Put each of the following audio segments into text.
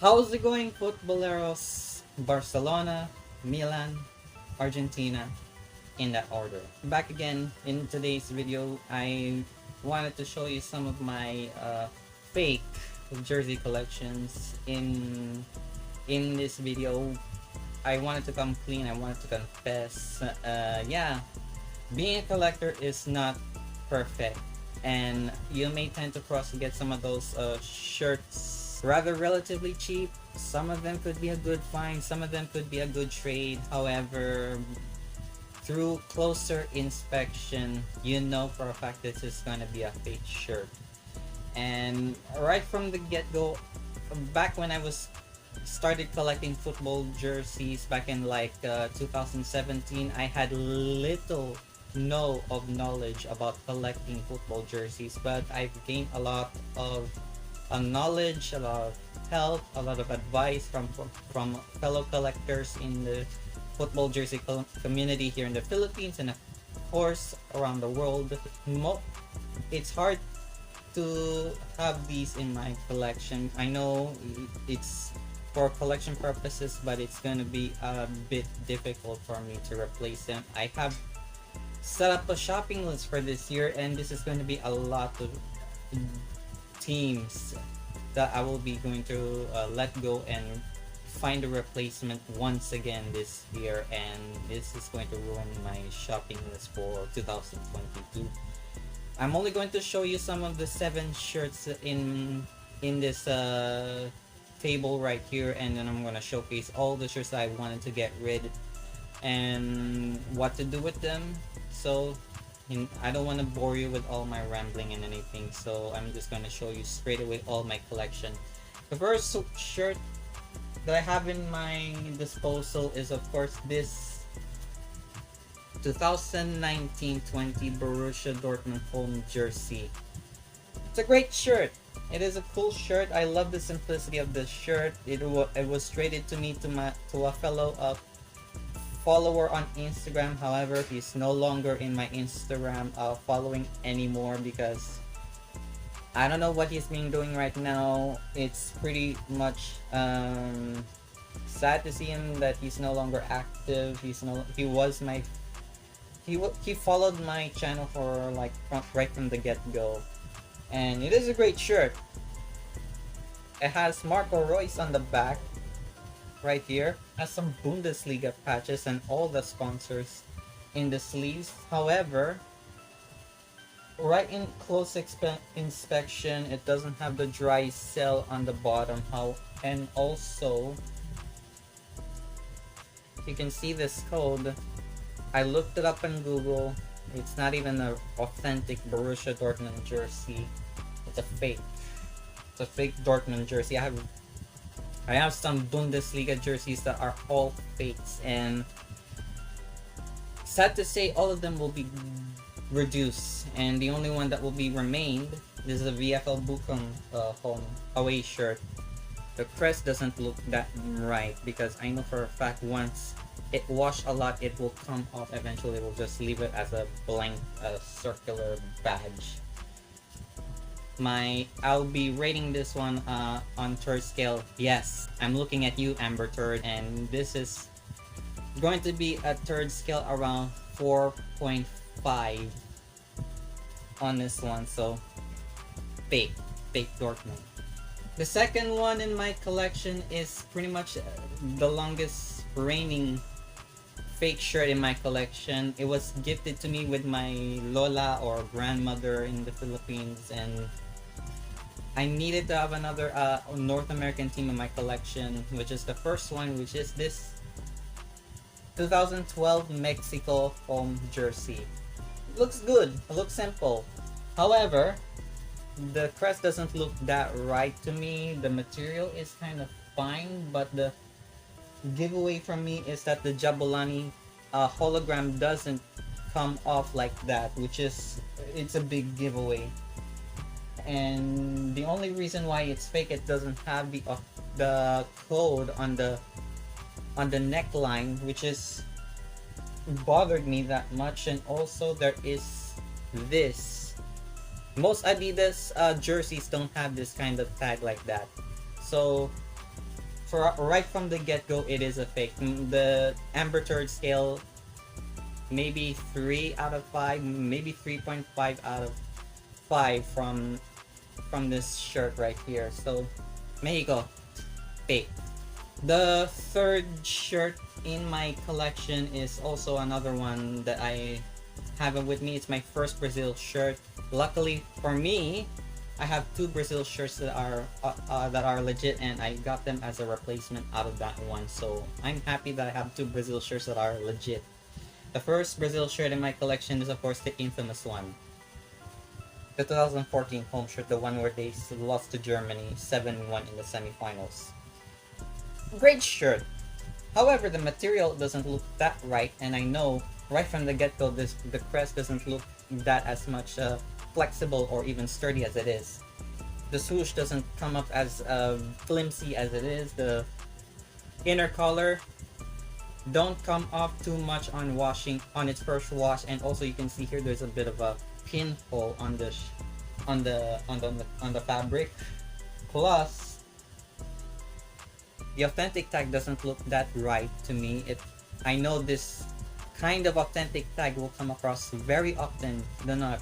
How's it going, footballeros? Barcelona, Milan, Argentina, in that order. Back again in today's video, I wanted to show you some of my fake jersey collections. In this video, I wanted to come clean. I wanted to confess. Yeah, being a collector is not perfect, and you may tend to cross get some of those shirts rather relatively cheap. Some of them could be a good find, some of them could be a good trade. However, through closer inspection, you know for a fact this is going to be a fake shirt. And right from the get-go, back when I was started collecting football jerseys back in like 2017, I had little no of knowledge about collecting football jerseys, but I've gained a lot of knowledge, a lot of help, a lot of advice from fellow collectors in the football jersey community here in the Philippines, and of course around the world. It's hard to have these in my collection. I know it's for collection purposes, but it's gonna be a bit difficult for me to replace them. I have set up a shopping list for this year, and this is going to be a lot of teams that I will be going to let go and find a replacement once again this year, and this is going to ruin my shopping list for 2022. I'm only going to show you some of the 7 shirts in this table right here, and then I'm going to showcase all the shirts that I wanted to get rid and what to do with them. So I don't want to bore you with all my rambling and anything, so I'm just going to show you straight away all my collection. The first shirt that I have in my disposal is of course this 2019-20 Borussia Dortmund home jersey. It's a great shirt. It is a cool shirt. I love the simplicity of this shirt. It was traded to me to a fellow follower on Instagram. However, he's no longer in my Instagram following anymore because I don't know what he's been doing right now. It's pretty much sad to see him that he's no longer active. He followed my channel for like right from the get-go, and it is a great shirt. It has Marco Reus on the back right here, has some Bundesliga patches and all the sponsors in the sleeves. However, right in close inspection, it doesn't have the dry cell on the bottom. And also you can see this code. I looked it up on Google. It's not even an authentic Borussia Dortmund jersey. It's a fake. It's a fake Dortmund jersey. I have some Bundesliga jerseys that are all fakes, and sad to say all of them will be reduced, and the only one that will be remained is the VfL Bochum home away shirt. The crest doesn't look that right because I know for a fact once it washed a lot, it will come off eventually. We'll just leave it as a blank circular badge. I'll be rating this one on turd scale. Yes, I'm looking at you, Amber Turd, and this is going to be a turd scale around 4.5 on this one. So fake Dortmund. The second one in my collection is pretty much the longest reigning fake shirt in my collection. It was gifted to me with my lola or grandmother in the Philippines, and I needed to have another North American team in my collection, which is the first one, which is this 2012 Mexico home jersey. It looks good, it looks simple. However, the crest doesn't look that right to me. The material is kind of fine, but the giveaway from me is that the Jabulani hologram doesn't come off like that, it's a big giveaway. And the only reason why it's fake, it doesn't have the code on the neckline, which is bothered me that much. And also there is this. Most Adidas jerseys don't have this kind of tag like that. So for right from the get-go, it is a fake. The amber third scale, maybe 3 out of 5, maybe 3.5 out of 5 from this shirt right here. So Mexico, fake. The third shirt in my collection is also another one that I have it with me. It's my first Brazil shirt. Luckily for me, I have two Brazil shirts that are legit, and I got them as a replacement out of that one. So I'm happy that I have two Brazil shirts that are legit. The first Brazil shirt in my collection is of course the infamous one, the 2014 home shirt, the one where they lost to Germany 7-1 in the semifinals. Great shirt. However, the material doesn't look that right, and I know right from the get-go the crest doesn't look that as much flexible or even sturdy as it is. The swoosh doesn't come up as flimsy as it is. The inner collar don't come off too much on washing, on its first wash, and also you can see here there's a bit of a pinhole on the fabric. Plus, the authentic tag doesn't look that right to me. I know this kind of authentic tag will come across very often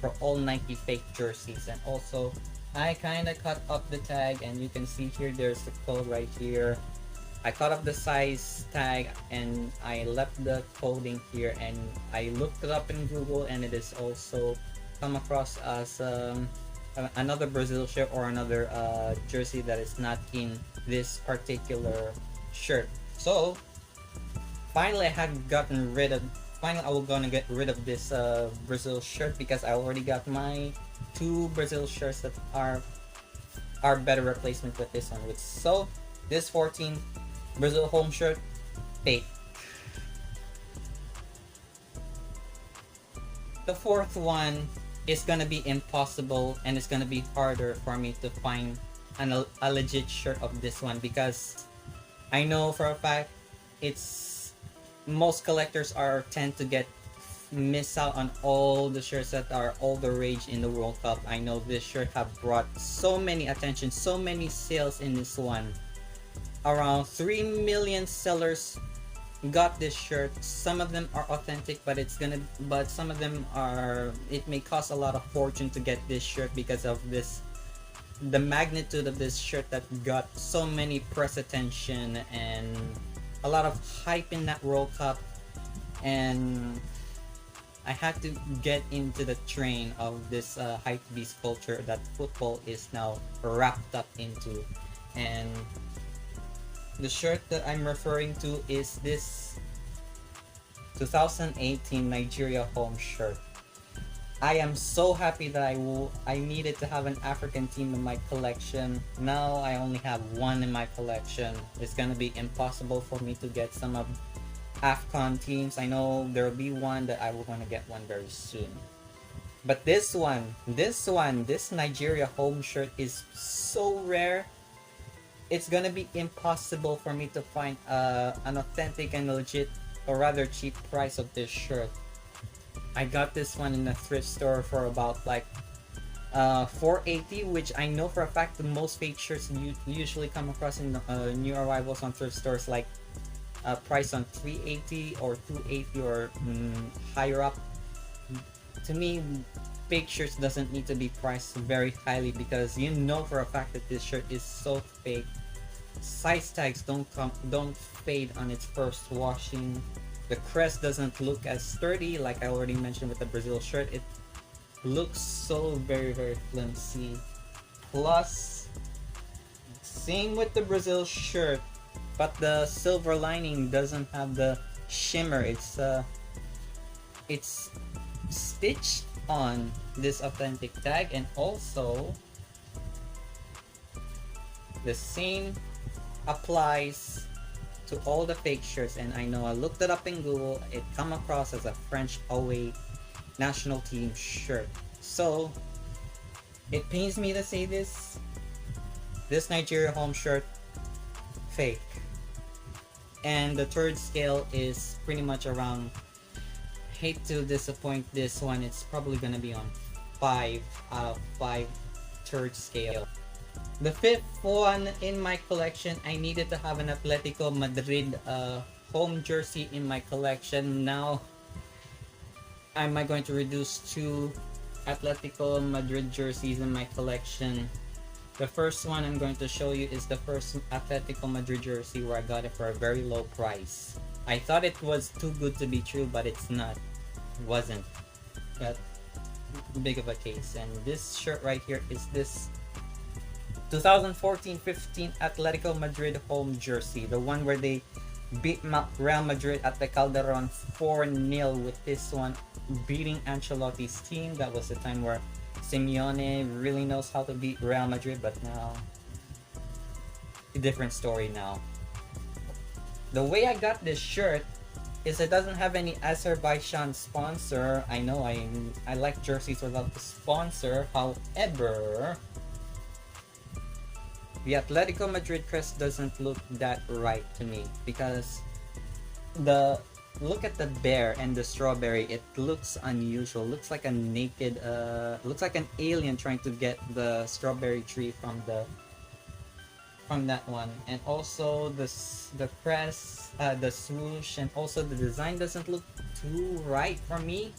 for all Nike fake jerseys. And also, I kind of cut up the tag, and you can see here there's the code right here. I cut up the size tag and I left the coding here, and I looked it up in Google, and it is also come across as another Brazil shirt or another jersey that is not in this particular shirt. So finally I will gonna get rid of this Brazil shirt, because I already got my two Brazil shirts that are better replacement with this one. So this 14 Brazil home shirt, fake. The fourth one is gonna be impossible, and it's gonna be harder for me to find a legit shirt of this one, because I know for a fact most collectors tend to miss out on all the shirts that are all the rage in the World Cup. I know this shirt have brought so many attention, so many sales in this one. Around 3 million sellers got this shirt. Some of them are authentic, but some of them it may cost a lot of fortune to get this shirt, because of the magnitude of this shirt that got so many press attention and a lot of hype in that World Cup. And I had to get into the train of this hype beast culture that football is now wrapped up into. And the shirt that I'm referring to is this 2018 Nigeria home shirt. I am so happy that I needed to have an African team in my collection. Now I only have one in my collection. It's gonna be impossible for me to get some of AFCON teams. I know there will be one that I will gonna get one very soon. But this Nigeria home shirt is so rare. It's gonna be impossible for me to find an authentic and legit, or rather cheap price of this shirt. I got this one in a thrift store for about like $4.80, which I know for a fact the most fake shirts you usually come across in new arrivals on thrift stores, like price on $3.80 or $2.80 or higher up. To me, fake shirts doesn't need to be priced very highly, because you know for a fact that this shirt is so fake. Size tags don't fade on its first washing. The crest doesn't look as sturdy, like I already mentioned with the Brazil shirt. It looks so very, very flimsy. Plus, same with the Brazil shirt, but the silver lining doesn't have the shimmer. It's stitched on this authentic tag, and also the same applies to all the fake shirts. And I know I looked it up in Google, it come across as a French away national team shirt. So it pains me to say this Nigeria home shirt, fake. And the third scale is pretty much around, hate to disappoint this one, it's probably gonna be on 5 out of 5 third scale. The fifth one in my collection, I needed to have an Atletico Madrid home jersey in my collection. Now, am I going to reduce two Atletico Madrid jerseys in my collection? The first one I'm going to show you is the first Atletico Madrid jersey where I got it for a very low price. I thought it was too good to be true, but it's not. It wasn't that big of a case. And this shirt right here is this 2014-15 Atletico Madrid home jersey, the one where they beat Real Madrid at the Calderon 4-0 with this one beating Ancelotti's team. That was the time where Simeone really knows how to beat Real Madrid, but now a different story now. The way I got this shirt is it doesn't have any Azerbaijan sponsor. I know I like jerseys without the sponsor. However, the Atletico Madrid crest doesn't look that right to me because look at the bear and the strawberry. It looks unusual. Looks like a naked looks like an alien trying to get the strawberry tree from that one. And also the crest, the swoosh, and also the design doesn't look too right for me.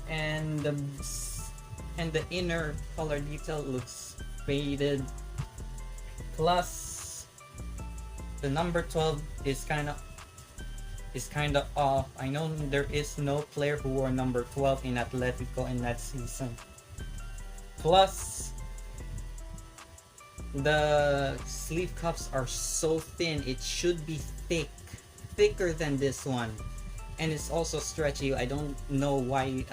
And the inner color detail looks faded. Plus, the number 12 is kind of off. I know there is no player who wore number 12 in Atletico in that season. Plus, the sleeve cuffs are so thin. It should be thicker than this one, and it's also stretchy. I don't know why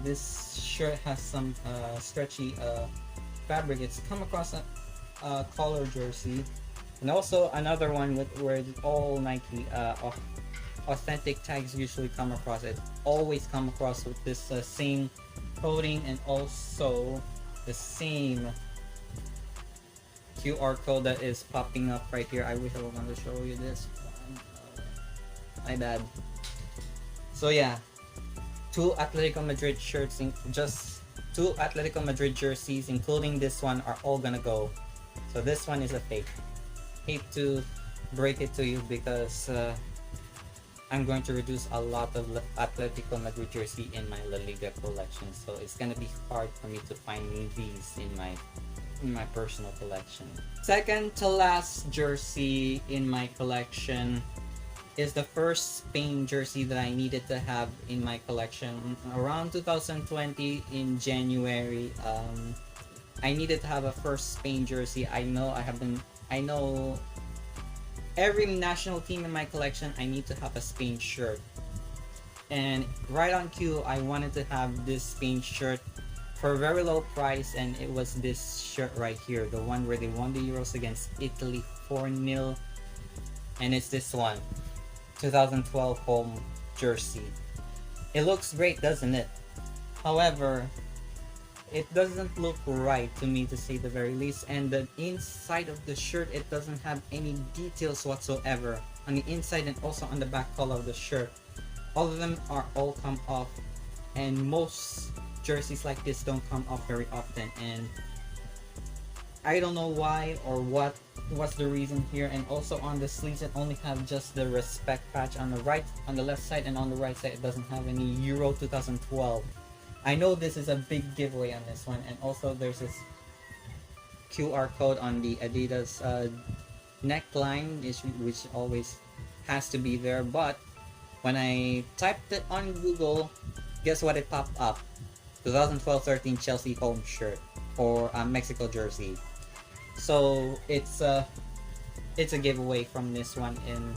this shirt has some stretchy fabric. It's come across a collar jersey, and also another one where all Nike authentic tags usually come across. It always come across with this same coding and also the same QR code that is popping up right here. I wish I was going to show you this one. My bad. So yeah, two Atletico Madrid shirts, just two Atletico Madrid jerseys, including this one, are all gonna go. So this one is a fake. Hate to break it to you because I'm going to reduce a lot of Atletico Madrid jersey in my La Liga collection. So it's gonna be hard for me to find these in my personal collection. Second to last jersey in my collection is the first Spain jersey that I needed to have in my collection. Around 2020 in January, I needed to have a first Spain jersey. I know every national team in my collection, I need to have a Spain shirt. And right on cue, I wanted to have this Spain shirt for a very low price, and it was this shirt right here, the one where they won the Euros against Italy 4-0. And it's this one, 2012 home jersey. It looks great, doesn't it? However, it doesn't look right to me, to say the very least. And the inside of the shirt, it doesn't have any details whatsoever on the inside and also on the back collar of the shirt. All of them are all come off, and most jerseys like this don't come off very often, and I don't know why or what's the reason here. And also on the sleeves, it only have just the respect patch on the left side, and on the right side it doesn't have any Euro 2012. I know this is a big giveaway on this one, and also there's this QR code on the Adidas neckline, which always has to be there. But when I typed it on Google, guess what it popped up? 2012-13 Chelsea home shirt or Mexico jersey. So it's a giveaway from this one, and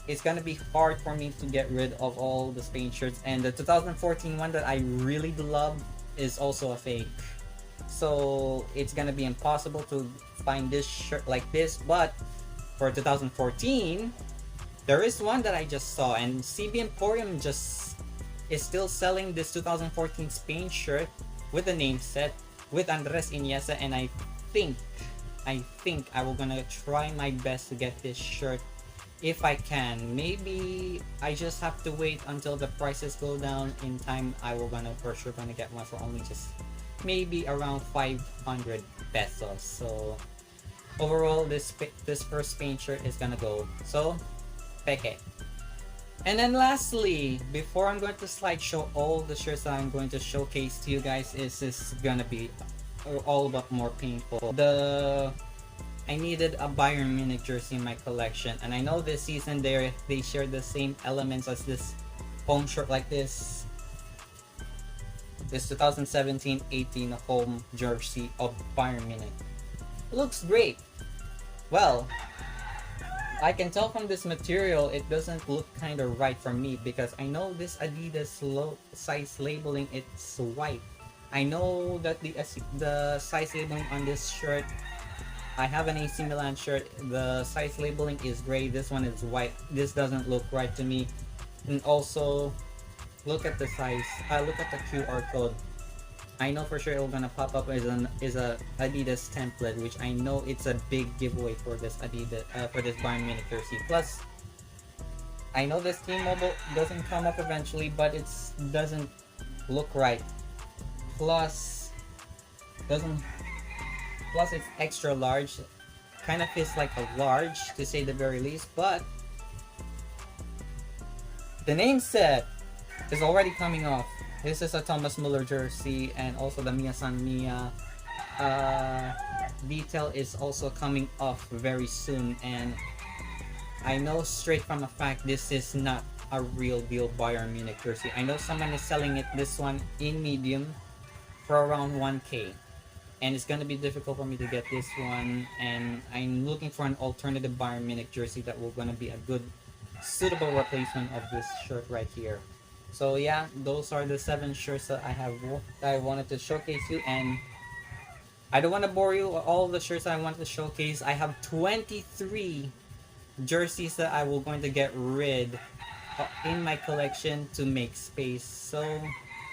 it's gonna be hard for me to get rid of all the Spain shirts. And the 2014 one that I really love is also a fake. So it's gonna be impossible to find this shirt like this. But for 2014, there is one that I just saw, and CB Emporium just is still selling this 2014 Spain shirt with the name set with Andres Iniesta, and I think I will gonna try my best to get this shirt if I can. Maybe I just have to wait until the prices go down in time. I will for sure gonna get one for only just maybe around 500 pesos. So overall, this first paint shirt is gonna go. So, peke. And then lastly, before I'm going to slideshow all the shirts that I'm going to showcase to you guys, is gonna be all about more painful. I needed a Bayern Munich jersey in my collection, and I know this season they share the same elements as this home shirt like this. This 2017-18 home jersey of Bayern Munich. It looks great. Well, I can tell from this material it doesn't look kind of right for me, because I know this Adidas size labeling, it's white. I know that the size labeling on this shirt, I have an AC Milan shirt, the size labeling is gray, this one is white. This doesn't look right to me. And also, look at the size, look at the QR code. I know for sure it's gonna pop up as a Adidas template, which I know it's a big giveaway for this Adidas for this Bayern Munich jersey. Plus, I know this team mobile doesn't come up eventually, but it doesn't look right. Plus, it's extra large. Kind of feels like a large, to say the very least. But the name set is already coming off. This is a Thomas Muller jersey, and also the Mia San Mia detail is also coming off very soon. And I know straight from the fact this is not a real deal Bayern Munich jersey. I know someone is selling this one in medium for around 1K, and it's gonna be difficult for me to get this one. And I'm looking for an alternative Bayern Munich jersey that will gonna be a good, suitable replacement of this shirt right here. So yeah, those are the 7 shirts that I wanted to showcase you, and I don't want to bore you with all the shirts I wanted to showcase. I have 23 jerseys that I will going to get rid in my collection to make space. So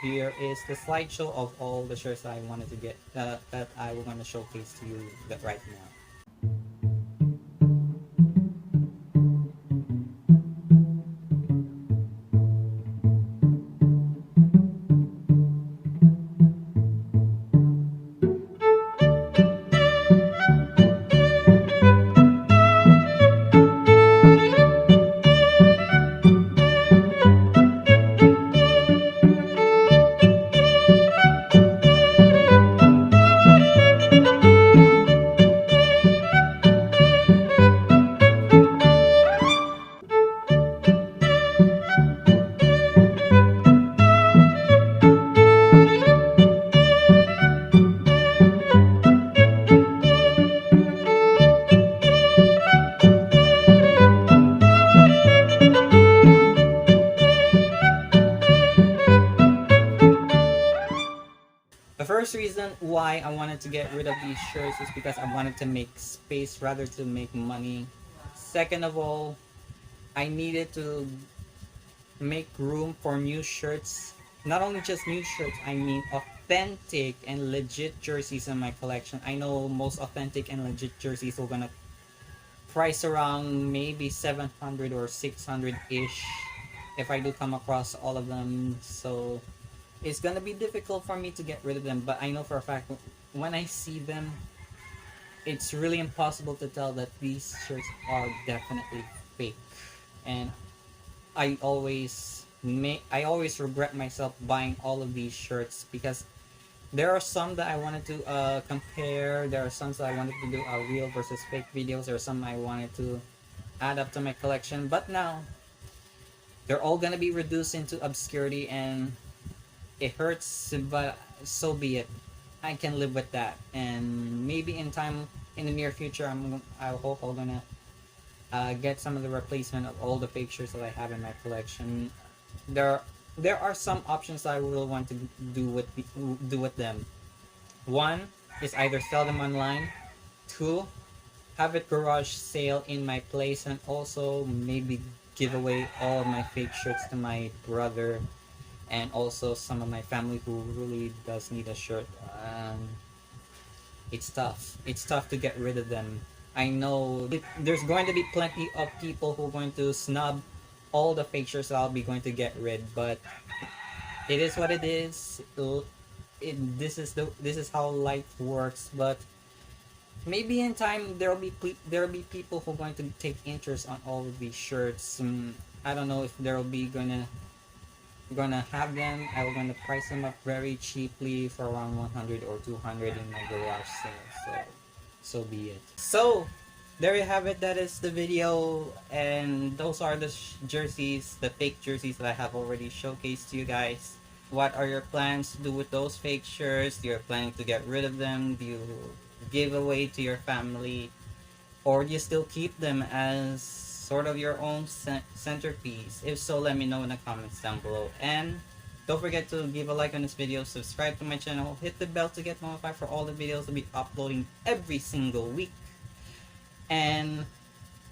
here is the slideshow of all the shirts I wanted to get that I will going to showcase to you right now. The first reason why I wanted to get rid of these shirts is because I wanted to make space rather to make money. Second of all, I needed to make room for new shirts. Not only just new shirts, I mean authentic and legit jerseys in my collection. I know most authentic and legit jerseys are gonna price around maybe 700 or 600-ish if I do come across all of them. So it's gonna be difficult for me to get rid of them, but I know for a fact when I see them, it's really impossible to tell that these shirts are definitely fake. And I always regret myself buying all of these shirts, because there are some that I wanted to compare, there are some that I wanted to do a real versus fake videos, there are some I wanted to add up to my collection, but now they're all gonna be reduced into obscurity, and it hurts, but so be it. I can live with that, and maybe in the near future, I hope I'm gonna get some of the replacement of all the fake shirts that I have in my collection. There are some options that I will want to do with them. One is either sell them online. Two, have it garage sale in my place, and also maybe give away all of my fake shirts to my brother and also some of my family who really does need a shirt. It's tough. It's tough to get rid of them. I know there's going to be plenty of people who are going to snub all the fake shirts I'll be going to get rid, but it is what it is. this is how life works. But maybe in time there'll be people who are going to take interest on all of these shirts. I don't know if there'll be gonna have them. I'm gonna price them up very cheaply for around 100 or 200 in my garage sale. So be it. So there you have it. That is the video, and those are the jerseys, the fake jerseys that I have already showcased to you guys. What are your plans to do with those fake shirts? You're planning to get rid of them? Do you give away to your family, or do you still keep them as sort of your own centerpiece? If so, let me know in the comments down below. And don't forget to give a like on this video, subscribe to my channel, hit the bell to get notified for all the videos I'll be uploading every single week. And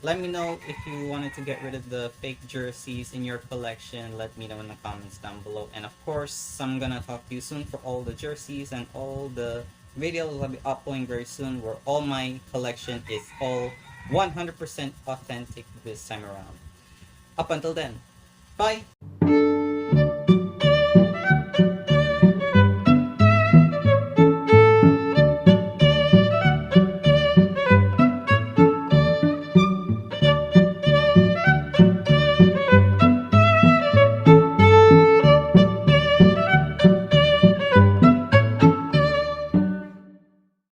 let me know if you wanted to get rid of the fake jerseys in your collection. Let me know in the comments down below. And of course, I'm gonna talk to you soon for all the jerseys and all the videos I'll be uploading very soon, where all my collection is all 100% authentic this time around. Up until then, bye!